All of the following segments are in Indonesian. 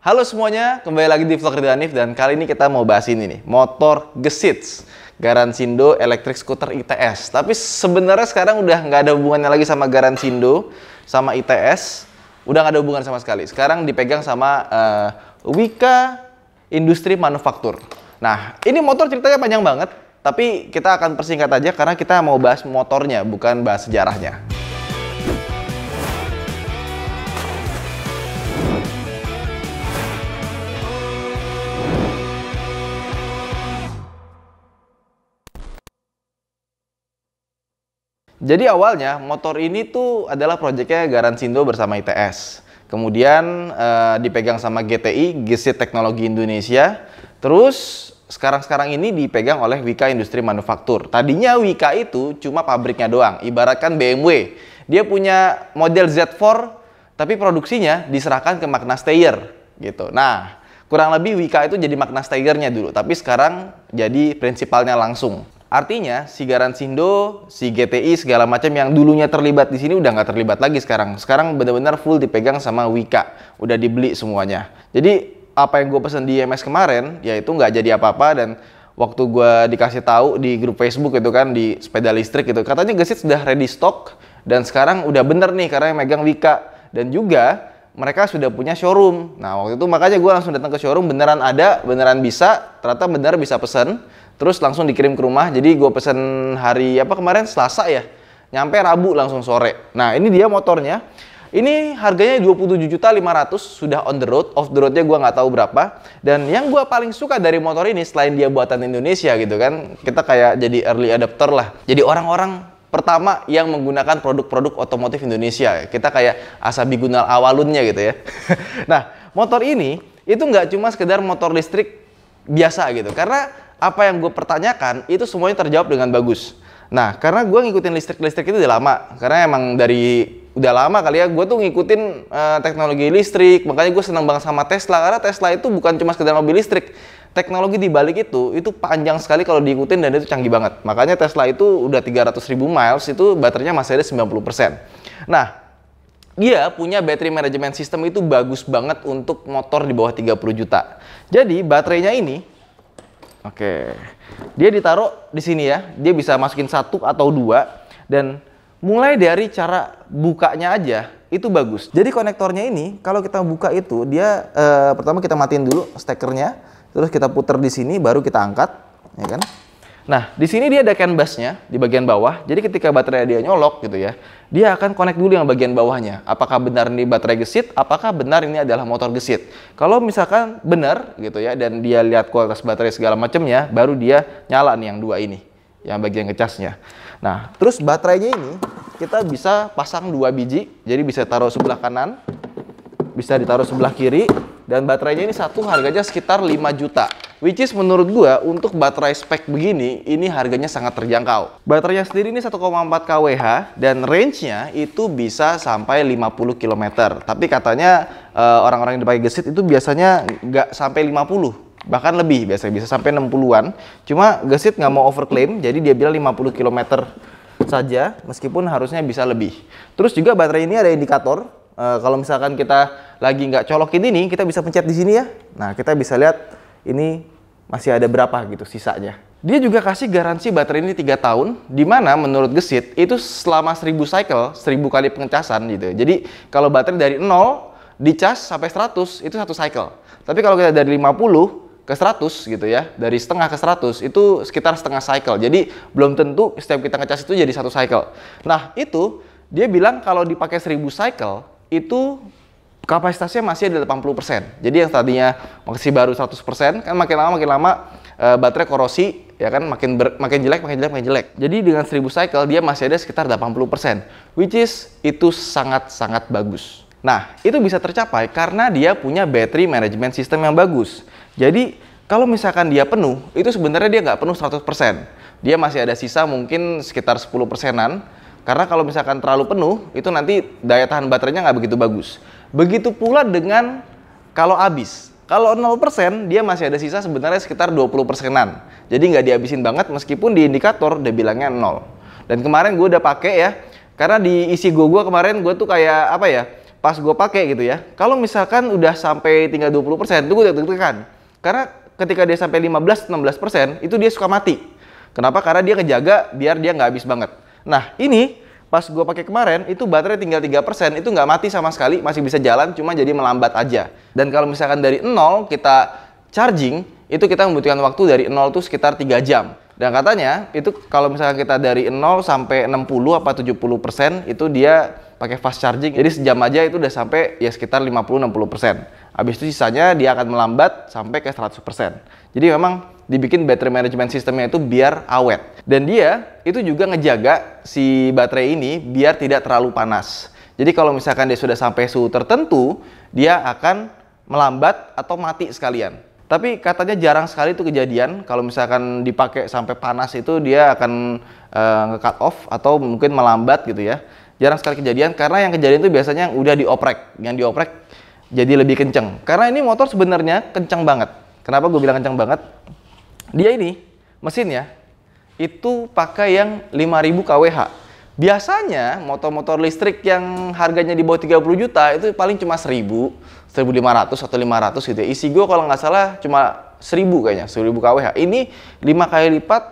Halo semuanya, kembali lagi di vlog Ridho Hanif dan kali ini kita mau bahas ini nih, motor Gesits Garansindo Electric Scooter ITS. Tapi sebenarnya sekarang udah nggak ada hubungannya lagi sama Garansindo, sama ITS, udah nggak ada hubungan sama sekali. Sekarang dipegang sama Wika Industri Manufaktur. Nah, ini motor ceritanya panjang banget, tapi kita akan persingkat aja karena kita mau bahas motornya, bukan bahas sejarahnya. Jadi awalnya motor ini tuh adalah proyeknya Garansindo bersama ITS. Kemudian dipegang sama GTI, Gesit Teknologi Indonesia. Terus sekarang ini dipegang oleh Wika Industri Manufaktur. Tadinya Wika itu cuma pabriknya doang, ibaratkan BMW. Dia punya model Z4, tapi produksinya diserahkan ke Magna Steyr gitu. Nah, kurang lebih Wika itu jadi Magna Steyr-nya dulu, tapi sekarang jadi prinsipalnya langsung. Artinya si Garansindo, si GTI segala macam yang dulunya terlibat di sini udah nggak terlibat lagi sekarang. Sekarang benar-benar full dipegang sama Wika, udah dibeli semuanya. Jadi apa yang gue pesen di IMS kemarin, ya itu nggak jadi apa-apa. Dan waktu gue dikasih tahu di grup Facebook itu kan, di sepeda listrik itu, katanya Gesit sudah ready stock dan sekarang udah bener nih karena yang megang Wika. Dan juga mereka sudah punya showroom. Nah waktu itu makanya gue langsung datang ke showroom, beneran ada, beneran bisa, ternyata bener bisa pesen. Terus langsung dikirim ke rumah. Jadi gue pesen hari apa kemarin, Selasa ya, nyampe Rabu langsung sore. Nah ini dia motornya. Ini harganya 27.500.000, sudah on the road. Off the roadnya gue nggak tahu berapa. Dan yang gue paling suka dari motor ini, selain dia buatan Indonesia gitu kan, kita kayak jadi early adopter lah. Jadi orang-orang pertama yang menggunakan produk-produk otomotif Indonesia. Kita kayak Asabi Gunal awalunnya gitu ya. Nah motor ini itu nggak cuma sekedar motor listrik biasa gitu, karena apa yang gue pertanyakan itu semuanya terjawab dengan bagus. Nah, karena gue ngikutin listrik itu udah lama, karena emang dari udah lama kali ya gue tuh ngikutin teknologi listrik. Makanya gue senang banget sama Tesla, karena Tesla itu bukan cuma sekedar mobil listrik, teknologi di balik itu panjang sekali kalau diikutin dan itu canggih banget. Makanya Tesla itu udah 300.000 miles, itu baterainya masih ada 90%. Nah, dia punya battery management system itu bagus banget untuk motor di bawah 30 juta. Jadi baterainya ini, oke, dia ditaruh di sini ya. Dia bisa masukin 1 atau 2 dan mulai dari cara bukanya aja itu bagus. Jadi konektornya ini kalau kita buka itu dia pertama kita matiin dulu stekernya, terus kita puter di sini baru kita angkat, ya kan? Nah, di sini dia ada CAN busnya di bagian bawah. Jadi ketika baterai dia nyolok gitu ya, dia akan connect dulu yang bagian bawahnya. Apakah benar ini baterai Gesit? Apakah benar ini adalah motor Gesit? Kalau misalkan benar gitu ya, dan dia lihat kualitas baterai segala macamnya, baru dia nyala nih yang dua ini, yang bagian ngecasnya. Nah, terus baterainya ini kita bisa pasang 2 biji. Jadi bisa taruh sebelah kanan, bisa ditaruh sebelah kiri. Dan baterainya ini satu harganya sekitar 5 juta. Which is menurut gua untuk baterai spek begini, ini harganya sangat terjangkau. Baterainya sendiri ini 1,4 kWh dan range-nya itu bisa sampai 50 km. Tapi katanya orang-orang yang dipakai Gesit itu biasanya nggak sampai 50. Bahkan lebih, biasanya bisa sampai 60-an. Cuma Gesit nggak mau overclaim, jadi dia bilang 50 km saja, meskipun harusnya bisa lebih. Terus juga baterai ini ada indikator. Kalau misalkan kita lagi nggak colokin ini, kita bisa pencet di sini ya. Nah, kita bisa lihat ini masih ada berapa gitu sisanya. Dia juga kasih garansi baterai ini 3 tahun, dimana menurut Gesit itu selama 1000 cycle, 1000 kali pengecasan gitu. Jadi kalau baterai dari 0 dicas sampai 100 itu 1 cycle. Tapi kalau kita dari 50 ke 100 gitu ya, dari setengah ke 100 itu sekitar setengah cycle. Jadi belum tentu setiap kita ngecas itu jadi 1 cycle. Nah itu dia bilang kalau dipakai 1000 cycle itu kapasitasnya masih ada 80%. Jadi yang tadinya masih baru 100%, kan makin lama baterai korosi, ya kan, makin jelek. Jadi dengan 1000 cycle dia masih ada sekitar 80%, which is itu sangat-sangat bagus. Nah, itu bisa tercapai karena dia punya battery management system yang bagus. Jadi kalau misalkan dia penuh, itu sebenarnya dia nggak penuh 100%. Dia masih ada sisa mungkin sekitar 10%-an. Karena kalau misalkan terlalu penuh, itu nanti daya tahan baterainya nggak begitu bagus. Begitu pula dengan kalau habis. Kalau 0%, dia masih ada sisa sebenarnya sekitar 20%-an. Jadi nggak dihabisin banget meskipun di indikator dia bilangnya 0. Dan kemarin gue udah pakai ya, karena di isi gue kemarin gue tuh kayak apa ya, pas gue pakai gitu ya, kalau misalkan udah sampai tinggal 20%, itu gue deg-degan. Karena ketika dia sampai 15-16%, itu dia suka mati. Kenapa? Karena dia ngejaga biar dia nggak habis banget. Nah, ini pas gue pakai kemarin, itu baterai tinggal 3%, itu nggak mati sama sekali, masih bisa jalan, cuma jadi melambat aja. Dan kalau misalkan dari 0 kita charging, itu kita membutuhkan waktu dari 0 tuh sekitar 3 jam. Dan katanya, itu kalau misalkan kita dari 0 sampai 60 apa 70%, itu dia pakai fast charging. Jadi sejam aja itu udah sampai ya sekitar 50-60%. Habis itu sisanya dia akan melambat sampai ke 100%. Jadi memang dibikin battery management sistemnya itu biar awet. Dan dia itu juga ngejaga si baterai ini biar tidak terlalu panas. Jadi kalau misalkan dia sudah sampai suhu tertentu, dia akan melambat atau mati sekalian. Tapi katanya jarang sekali itu kejadian. Kalau misalkan dipakai sampai panas itu dia akan nge-cut off atau mungkin melambat gitu ya. Jarang sekali kejadian karena yang kejadian itu biasanya yang udah dioprek. Yang dioprek jadi lebih kenceng. Karena ini motor sebenarnya kenceng banget. Kenapa gue bilang kenceng banget? Dia ini mesinnya itu pakai yang 5000 kWh. Biasanya motor-motor listrik yang harganya di bawah 30 juta itu paling cuma 1000, 1500 atau 500 gitu ya. Isigo kalau nggak salah cuma 1000 kayaknya, 1000 kWh. Ini 5 kali lipat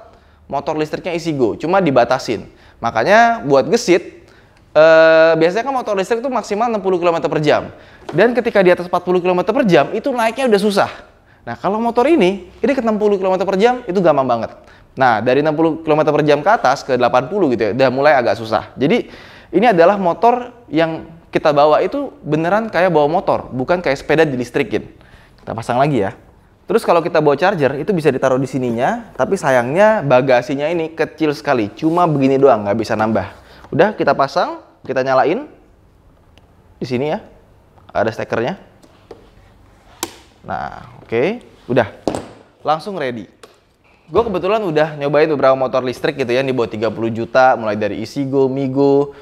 motor listriknya Isigo, cuma dibatasin. Makanya buat gesit, biasanya kan motor listrik itu maksimal 60 km per jam. Dan ketika di atas 40 km per jam, itu naiknya udah susah. Nah, kalau motor ini ke 60 km per jam, itu gampang banget. Nah, dari 60 km per jam ke atas, ke 80 gitu ya, udah mulai agak susah. Jadi, ini adalah motor yang kita bawa itu beneran kayak bawa motor, bukan kayak sepeda dilistrikin. Kita pasang lagi ya. Terus kalau kita bawa charger, itu bisa ditaruh di sininya, tapi sayangnya bagasinya ini kecil sekali, cuma begini doang, nggak bisa nambah. Udah, kita pasang, kita nyalain. Di sini ya, ada stekernya. Nah, oke, udah. Langsung ready. Gue kebetulan udah nyobain beberapa motor listrik gitu ya, di bawah 30 juta, mulai dari Isigo, Migo,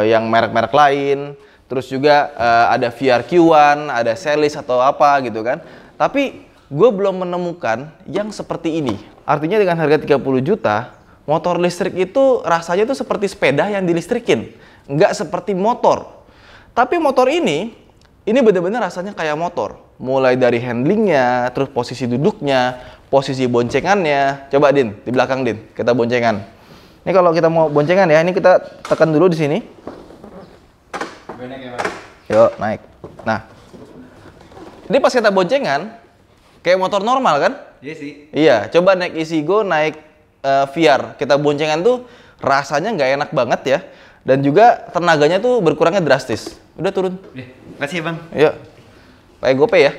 yang merek-merek lain. Terus juga ada VRQ1, ada Celis atau apa gitu kan. Tapi gue belum menemukan yang seperti ini. Artinya dengan harga 30 juta, motor listrik itu rasanya tuh seperti sepeda yang dilistrikin. Nggak seperti motor. Tapi motor ini bener-bener rasanya kayak motor. Mulai dari handlingnya, terus posisi duduknya, posisi boncengannya. Coba Din, di belakang Din, kita boncengan. Ini kalau kita mau boncengan ya, ini kita tekan dulu di sini. Yuk, naik. Nah, ini pas kita boncengan, kayak motor normal kan? Iya sih. Iya, coba naik Isigo, naik VR. Kita boncengan tuh rasanya nggak enak banget ya. Dan juga tenaganya tuh berkurangnya drastis. Udah turun. Makasih ya Bang. Yuk, pakai GoPay ya.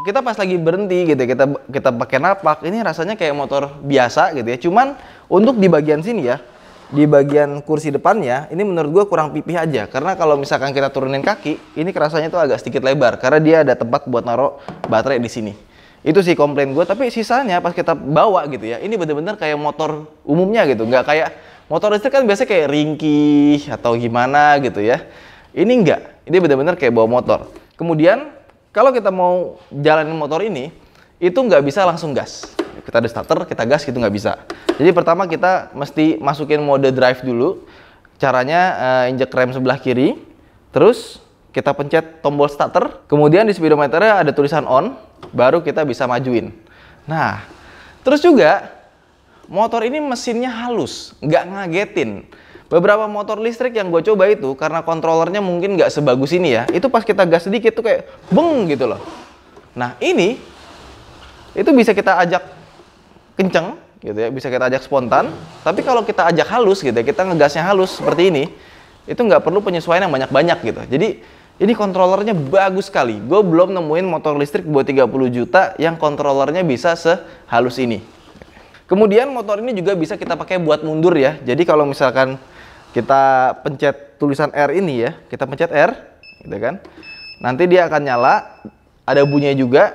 Kita pas lagi berhenti gitu ya, kita pakai napak, ini rasanya kayak motor biasa gitu ya. Cuman untuk di bagian sini ya, di bagian kursi depannya, ini menurut gue kurang pipih aja. Karena kalau misalkan kita turunin kaki, ini kerasanya tuh agak sedikit lebar. Karena dia ada tempat buat naruh baterai di sini. Itu sih komplain gue, tapi sisanya pas kita bawa gitu ya, ini bener-bener kayak motor umumnya gitu. Nggak kayak motor listrik kan biasanya kayak ringkih atau gimana gitu ya. Ini enggak, ini bener-bener kayak bawa motor. Kemudian kalau kita mau jalanin motor ini, itu nggak bisa langsung gas. Kita ada starter, kita gas gitu nggak bisa. Jadi pertama kita mesti masukin mode drive dulu. Caranya injek rem sebelah kiri, terus kita pencet tombol starter. Kemudian di speedometernya ada tulisan on, baru kita bisa majuin. Nah, terus juga motor ini mesinnya halus, nggak ngagetin. Beberapa motor listrik yang gue coba itu, karena kontrolernya mungkin nggak sebagus ini ya, itu pas kita gas sedikit tuh kayak beng gitu loh. Nah ini, itu bisa kita ajak kenceng gitu ya, bisa kita ajak spontan. Tapi kalau kita ajak halus gitu ya, kita ngegasnya halus seperti ini, itu nggak perlu penyesuaian yang banyak-banyak gitu. Jadi ini kontrolernya bagus sekali. Gue belum nemuin motor listrik buat 30 juta yang kontrolernya bisa sehalus ini. Kemudian motor ini juga bisa kita pakai buat mundur ya. Jadi kalau misalkan kita pencet tulisan R ini ya, kita pencet R, gitu kan. Nanti dia akan nyala, ada bunyinya juga.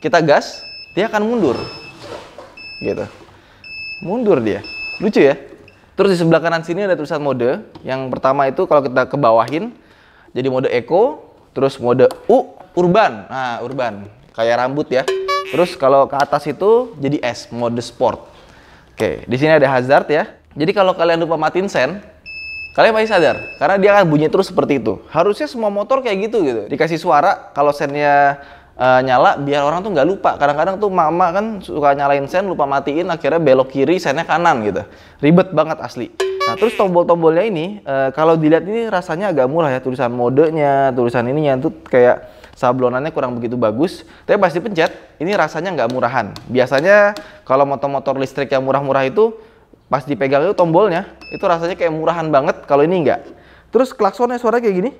Kita gas, dia akan mundur, gitu. Mundur dia, lucu ya. Terus di sebelah kanan sini ada tulisan mode. Yang pertama itu kalau kita kebawahin, jadi mode Eco, terus mode Urban. Nah, Urban, kayak rambut ya. Terus kalau ke atas itu jadi S, mode Sport. Oke, di sini ada hazard ya. Jadi kalau kalian lupa matiin sen, Kalian pasti sadar, karena dia akan bunyi terus seperti itu. Harusnya semua motor kayak gitu gitu. Dikasih suara kalau sennya nyala, biar orang tuh nggak lupa. Kadang-kadang tuh mama kan suka nyalain sen, lupa matiin, akhirnya belok kiri, sennya kanan gitu. Ribet banget asli. Nah terus tombol-tombolnya ini, kalau dilihat ini rasanya agak murah ya. Tulisan modenya, tulisan ininya tuh kayak sablonannya kurang begitu bagus. Tapi pas dipencet, ini rasanya nggak murahan. Biasanya kalau motor-motor listrik yang murah-murah itu, pas dipegang itu tombolnya, itu rasanya kayak murahan banget. Kalau ini enggak. Terus klaksonnya suara kayak gini.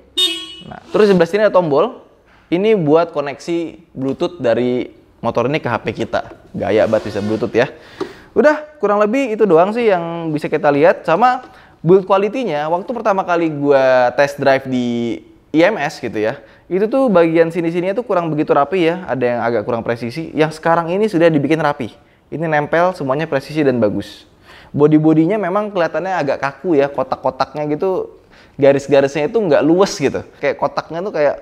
Nah, terus di sebelah sini ada tombol. Ini buat koneksi Bluetooth dari motor ini ke HP kita. Gaya banget bisa Bluetooth ya. Udah, kurang lebih itu doang sih yang bisa kita lihat. Sama build quality-nya, waktu pertama kali gua test drive di IMS gitu ya, itu tuh bagian sini-sininya tuh kurang begitu rapi ya. Ada yang agak kurang presisi. Yang sekarang ini sudah dibikin rapi. Ini nempel, semuanya presisi dan bagus. Body-bodinya memang kelihatannya agak kaku ya, kotak-kotaknya gitu, garis-garisnya itu nggak luwes gitu. Kayak kotaknya tuh kayak,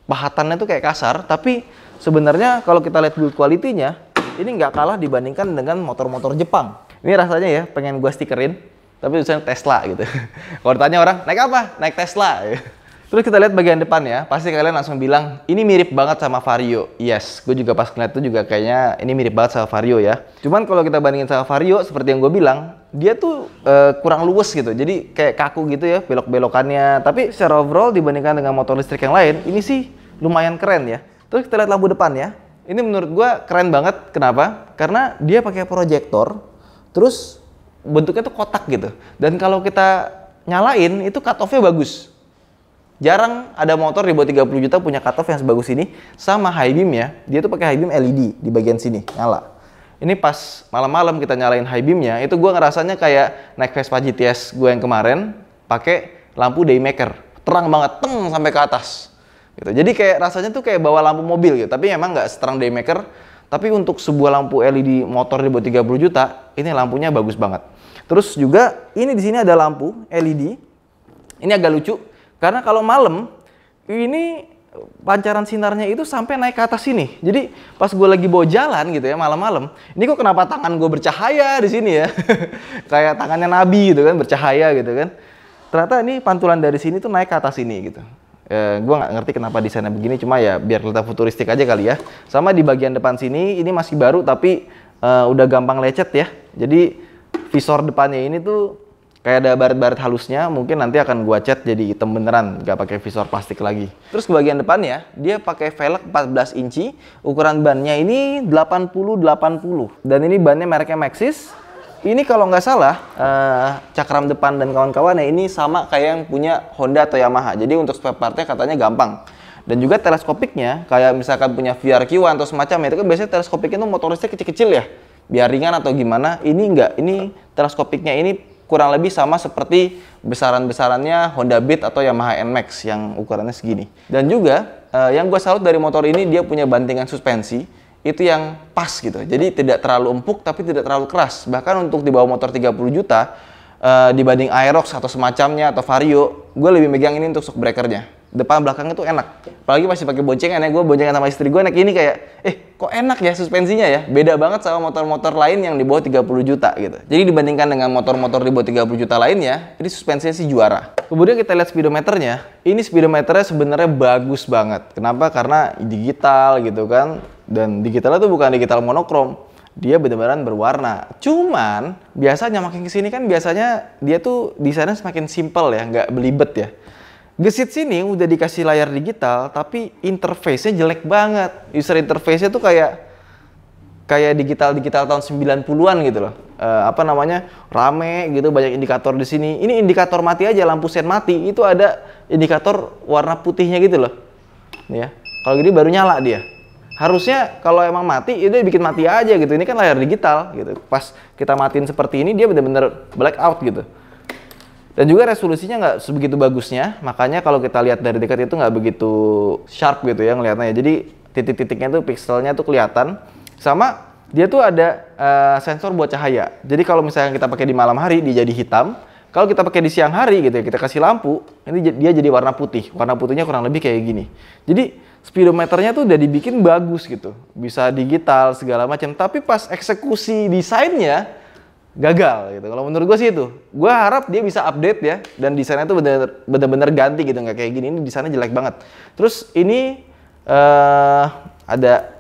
pahatannya tuh kayak kasar, tapi sebenarnya kalau kita lihat build quality-nya, ini nggak kalah dibandingkan dengan motor-motor Jepang. Ini rasanya ya, pengen gua stikerin, tapi tulisannya Tesla gitu. Kalau ditanya orang, naik apa? Naik Tesla. Terus kita lihat bagian depan ya, pasti kalian langsung bilang, ini mirip banget sama Vario. Yes, gue juga pas ngeliat itu juga kayaknya ini mirip banget sama Vario ya. Cuman kalau kita bandingin sama Vario, seperti yang gue bilang, dia tuh kurang luwes gitu. Jadi kayak kaku gitu ya, belok-belokannya. Tapi secara overall dibandingkan dengan motor listrik yang lain, ini sih lumayan keren ya. Terus kita lihat lampu depan ya. Ini menurut gue keren banget. Kenapa? Karena dia pakai proyektor, terus bentuknya tuh kotak gitu. Dan kalau kita nyalain, itu cut off-nya bagus. Jarang ada motor di bawah 30 juta punya cutoff yang sebagus ini. Sama high beam ya, dia tuh pakai high beam LED di bagian sini, nyala. Ini pas malam-malam kita nyalain high beamnya, itu gue ngerasanya kayak naik Vespa GTS gue yang kemarin pakai lampu daymaker, terang banget, teng sampai ke atas. Gitu. Jadi kayak rasanya tuh kayak bawa lampu mobil gitu, tapi emang nggak seterang daymaker. Tapi untuk sebuah lampu LED motor di bawah 30 juta, ini lampunya bagus banget. Terus juga ini di sini ada lampu LED. Ini agak lucu. Karena kalau malam, ini pancaran sinarnya itu sampai naik ke atas sini. Jadi pas gue lagi bawa jalan gitu ya malam-malam, ini kok kenapa tangan gue bercahaya di sini ya? Kayak tangannya Nabi gitu kan, bercahaya gitu kan. Ternyata ini pantulan dari sini tuh naik ke atas sini gitu. Gue nggak ngerti kenapa desainnya begini, cuma ya biar kelihatan futuristik aja kali ya. Sama di bagian depan sini, ini masih baru tapi udah gampang lecet ya. Jadi visor depannya ini tuh kayak ada baret-baret halusnya, mungkin nanti akan gua cat jadi hitam beneran, nggak pakai visor plastik lagi. Terus ke bagian depannya, dia pakai velg 14 inci, ukuran bannya ini 80-80. Dan ini bannya mereknya Maxxis. Ini kalau nggak salah, cakram depan dan kawan-kawannya ini sama kayak yang punya Honda atau Yamaha. Jadi untuk spare partnya katanya gampang. Dan juga teleskopiknya, kayak misalkan punya VRQ1 atau semacamnya, itu kan biasanya teleskopiknya itu motor listrik kecil-kecil ya, biar ringan atau gimana. Ini nggak, ini teleskopiknya ini kurang lebih sama seperti besaran-besarannya Honda Beat atau Yamaha NMAX yang ukurannya segini. Dan juga yang gue salut dari motor ini, dia punya bantingan suspensi itu yang pas gitu. Jadi tidak terlalu empuk tapi tidak terlalu keras. Bahkan untuk di bawah motor 30 juta dibanding Aerox atau semacamnya atau Vario, gue lebih megang ini untuk shock breakernya. Depan belakangnya tuh enak. Apalagi masih pakai boncengan ya, gue boncengan sama istri gue naik ini kayak, kok enak ya suspensinya ya. Beda banget sama motor-motor lain yang di bawah 30 juta gitu. Jadi dibandingkan dengan motor-motor di bawah 30 juta lainnya, ini suspensinya sih juara. Kemudian kita lihat speedometernya. Ini speedometernya sebenarnya bagus banget. Kenapa? Karena digital gitu kan. Dan digitalnya tuh bukan digital monokrom. Dia benar-benar berwarna. Cuman biasanya makin kesini kan biasanya dia tuh desainnya semakin simple ya, nggak belibet ya. Gesit sini udah dikasih layar digital, tapi interface-nya jelek banget. User interface-nya tuh kayak digital tahun 90-an gitu loh. Rame gitu, banyak indikator di sini. Ini indikator mati aja, lampu sen mati, itu ada indikator warna putihnya gitu loh. Nih ya. Kalau gini baru nyala dia. Harusnya kalau emang mati, itu bikin mati aja gitu. Ini kan layar digital gitu. Pas kita matiin seperti ini, dia bener-bener blackout gitu. Dan juga resolusinya nggak sebegitu bagusnya, makanya kalau kita lihat dari dekat itu nggak begitu sharp gitu ya ngelihatnya. Jadi titik-titiknya tuh pixelnya tuh kelihatan. Sama dia tuh ada sensor buat cahaya. Jadi kalau misalnya kita pakai di malam hari dia jadi hitam. Kalau kita pakai di siang hari gitu ya, kita kasih lampu, ini dia jadi warna putih. Warna putihnya kurang lebih kayak gini. Jadi speedometernya tuh udah dibikin bagus gitu. Bisa digital segala macam. Tapi pas eksekusi desainnya gagal gitu. Kalau menurut gue sih itu, gue harap dia bisa update ya, dan desainnya tuh bener-bener ganti gitu, nggak kayak gini. Ini desainnya jelek banget. Terus ini ada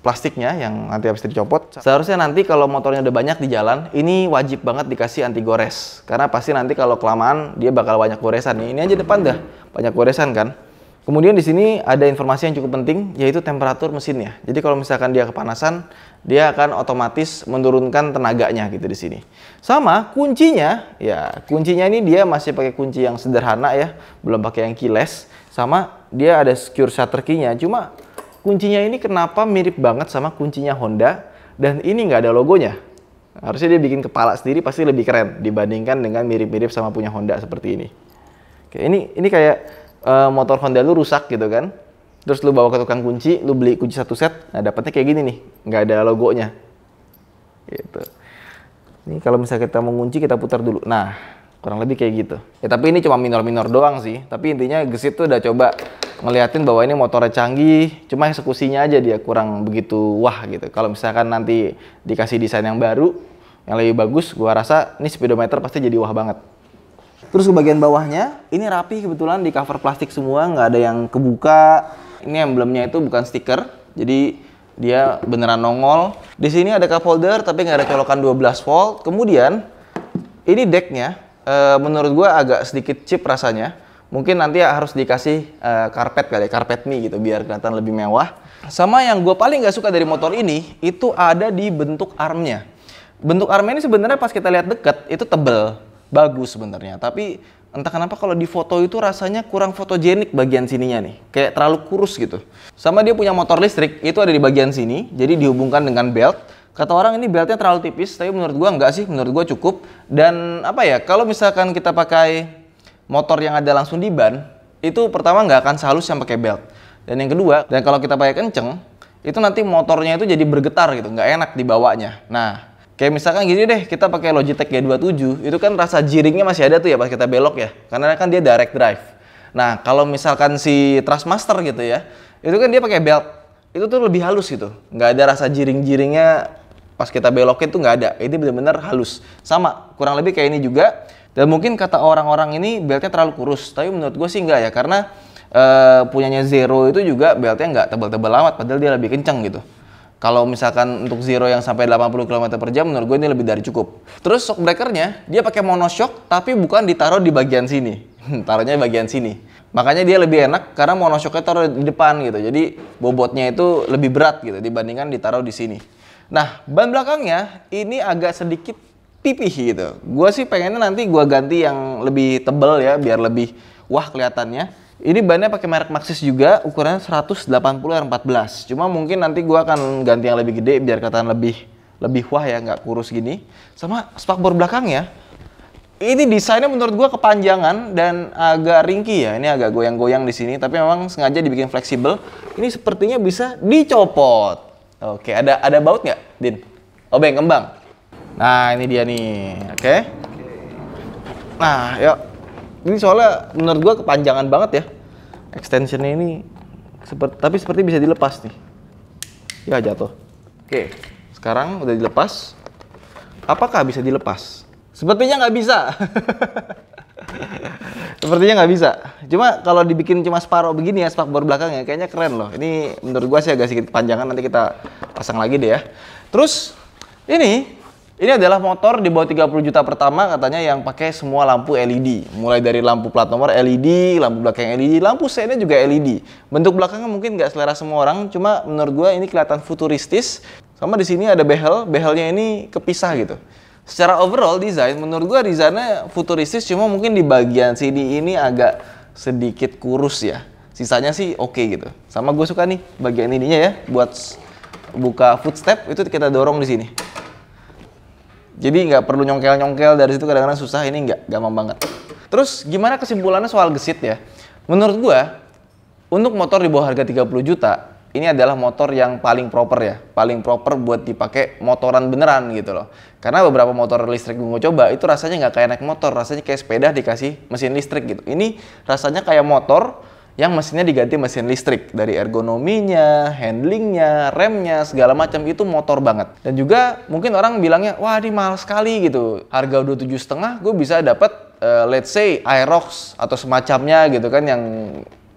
plastiknya yang nanti habis dicopot. Seharusnya nanti kalau motornya udah banyak di jalan, ini wajib banget dikasih anti gores, karena pasti nanti kalau kelamaan dia bakal banyak goresan nih. Ini aja depan dah banyak goresan kan. Kemudian di sini ada informasi yang cukup penting, yaitu temperatur mesinnya. Jadi kalau misalkan dia kepanasan, dia akan otomatis menurunkan tenaganya gitu di sini. Sama kuncinya, ya kuncinya ini dia masih pakai kunci yang sederhana ya, belum pakai yang keyless. Sama dia ada secure shutter key-nya, cuma kuncinya ini kenapa mirip banget sama kuncinya Honda, dan ini nggak ada logonya. Harusnya dia bikin kepala sendiri, pasti lebih keren dibandingkan dengan mirip-mirip sama punya Honda seperti ini. Oke, ini kayak motor Honda lu rusak gitu kan, terus lu bawa ke tukang kunci, lu beli kunci satu set, nah dapetnya kayak gini nih, nggak ada logonya. Gitu. Ini kalau misalnya kita mau ngunci, kita putar dulu. Nah, kurang lebih kayak gitu. Ya tapi ini cuma minor-minor doang sih. Tapi intinya Gesit tuh udah coba ngeliatin bahwa ini motornya canggih, cuma eksekusinya aja dia kurang begitu wah gitu. Kalau misalkan nanti dikasih desain yang baru, yang lebih bagus, gua rasa ini speedometer pasti jadi wah banget. Terus ke bagian bawahnya, ini rapi kebetulan, di cover plastik semua, nggak ada yang kebuka. Ini emblemnya itu bukan stiker, jadi dia beneran nongol. Di sini ada cup holder, tapi nggak ada colokan 12 volt. Kemudian ini decknya, menurut gue agak sedikit cheap rasanya. Mungkin nanti harus dikasih karpet kali, karpet mie gitu, biar kelihatan lebih mewah. Sama yang gue paling nggak suka dari motor ini, itu ada di bentuk armnya. Bentuk armnya ini sebenarnya pas kita lihat deket, itu tebel, bagus sebenarnya. Tapi entah kenapa kalau di foto itu rasanya kurang fotogenik bagian sininya nih. Kayak terlalu kurus gitu. Sama dia punya motor listrik, itu ada di bagian sini, jadi dihubungkan dengan belt. Kata orang ini beltnya terlalu tipis, tapi menurut gua enggak sih, menurut gua cukup. Dan apa ya, kalau misalkan kita pakai motor yang ada langsung di ban, itu pertama nggak akan sehalus yang pakai belt. Dan yang kedua, dan kalau kita pakai kenceng, itu nanti motornya itu jadi bergetar gitu, nggak enak dibawanya. Nah, kayak misalkan gini deh, kita pakai Logitech G27, itu kan rasa jiringnya masih ada tuh ya pas kita belok ya, karena kan dia direct drive. Nah, kalau misalkan si Thrustmaster gitu ya, itu kan dia pakai belt, itu tuh lebih halus gitu, nggak ada rasa jiring-jiringnya. Pas kita belokin tuh nggak ada, ini benar-benar halus. Sama, kurang lebih kayak ini juga. Dan mungkin kata orang-orang ini beltnya terlalu kurus, tapi menurut gue sih nggak ya, karena punyanya Zero itu juga beltnya nggak tebal-tebal amat, padahal dia lebih kenceng gitu. Kalau misalkan untuk Zero yang sampai 80 km/jam, menurut gue ini lebih dari cukup. Terus shock breakernya, dia pakai monoshock, tapi bukan ditaruh di bagian sini. Taruhnya di bagian sini. Makanya dia lebih enak, karena monoshocknya taruh di depan gitu. Jadi bobotnya itu lebih berat gitu, dibandingkan ditaruh di sini. Nah, ban belakangnya ini agak sedikit pipih gitu. Gua sih pengennya nanti gua ganti yang lebih tebal ya, biar lebih wah kelihatannya. Ini bannya pakai merek Maxxis juga, ukurannya 180/14. Cuma mungkin nanti gua akan ganti yang lebih gede biar kelihatan lebih wah ya, nggak kurus gini. Sama spakbor belakangnya, ini desainnya menurut gua kepanjangan dan agak ringkih ya. Ini agak goyang-goyang di sini, tapi memang sengaja dibikin fleksibel. Ini sepertinya bisa dicopot. Oke, ada baut nggak, Din? Obeng, kembang. Nah, ini dia nih. Oke. Nah, yuk. Ini soalnya menurut gua kepanjangan banget ya. Extensionnya ini tapi seperti bisa dilepas nih. Ya, jatuh. Oke. Sekarang udah dilepas. Apakah bisa dilepas? Sepertinya nggak bisa. Sepertinya nggak bisa. Cuma kalau dibikin cuma separuh begini ya, spakbor belakangnya, kayaknya keren loh. Ini menurut gua sih agak sedikit kepanjangan, nanti kita pasang lagi deh ya. Terus ini adalah motor di bawah 30 juta pertama katanya yang pakai semua lampu LED. Mulai dari lampu plat nomor LED, lampu belakang LED, lampu seinnya juga LED. Bentuk belakangnya mungkin nggak selera semua orang, cuma menurut gua ini kelihatan futuristis. Sama di sini ada behelnya ini kepisah gitu. Secara overall desain, menurut gua desainnya futuristis, cuma mungkin di bagian sini ini agak sedikit kurus ya. Sisanya sih oke gitu. Sama gue suka nih bagian ininya ya, buat buka footstep itu kita dorong di sini. Jadi nggak perlu nyongkel-nyongkel dari situ, kadang-kadang susah, ini nggak, gampang banget. Terus gimana kesimpulannya soal Gesit ya? Menurut gua, untuk motor di bawah harga 30 juta, ini adalah motor yang paling proper ya. Paling proper buat dipakai motoran beneran gitu loh. Karena beberapa motor listrik gue coba, itu rasanya nggak kayak naik motor, rasanya kayak sepeda dikasih mesin listrik gitu. Ini rasanya kayak motor yang mesinnya diganti mesin listrik. Dari ergonominya, handlingnya, remnya, segala macam itu motor banget. Dan juga mungkin orang bilangnya, wah ini mahal sekali gitu. Harga 27,5 gue bisa dapat let's say Aerox atau semacamnya gitu kan, yang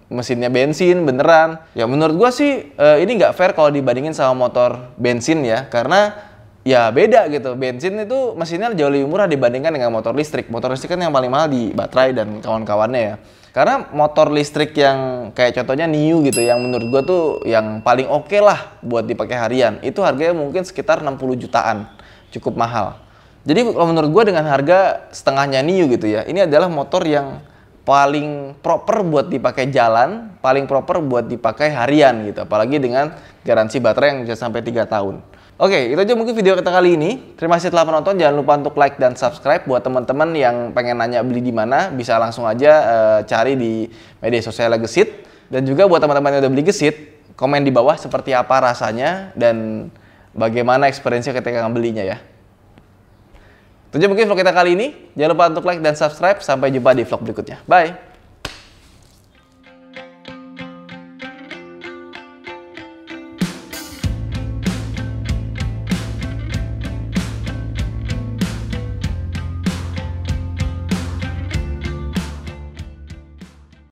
mesinnya bensin beneran. Ya menurut gue sih ini nggak fair kalau dibandingin sama motor bensin ya, karena ya beda gitu. Bensin itu mesinnya jauh lebih murah dibandingkan dengan motor listrik. Motor listrik kan yang paling mahal di baterai dan kawan-kawannya ya. Karena motor listrik yang kayak contohnya Niu gitu, yang menurut gua tuh yang paling oke lah buat dipakai harian, itu harganya mungkin sekitar 60 jutaan. Cukup mahal. Jadi kalau menurut gua dengan harga setengahnya Niu gitu ya, ini adalah motor yang paling proper buat dipakai jalan, paling proper buat dipakai harian gitu. Apalagi dengan garansi baterai yang bisa sampai 3 tahun. Oke, itu aja mungkin video kita kali ini. Terima kasih telah menonton. Jangan lupa untuk like dan subscribe. Buat teman-teman yang pengen nanya beli di mana, bisa langsung aja cari di media sosial Gesit. Dan juga buat teman-teman yang udah beli Gesit, komen di bawah seperti apa rasanya dan bagaimana experience-nya ketika ngebelinya ya. Itu aja mungkin vlog kita kali ini. Jangan lupa untuk like dan subscribe. Sampai jumpa di vlog berikutnya. Bye!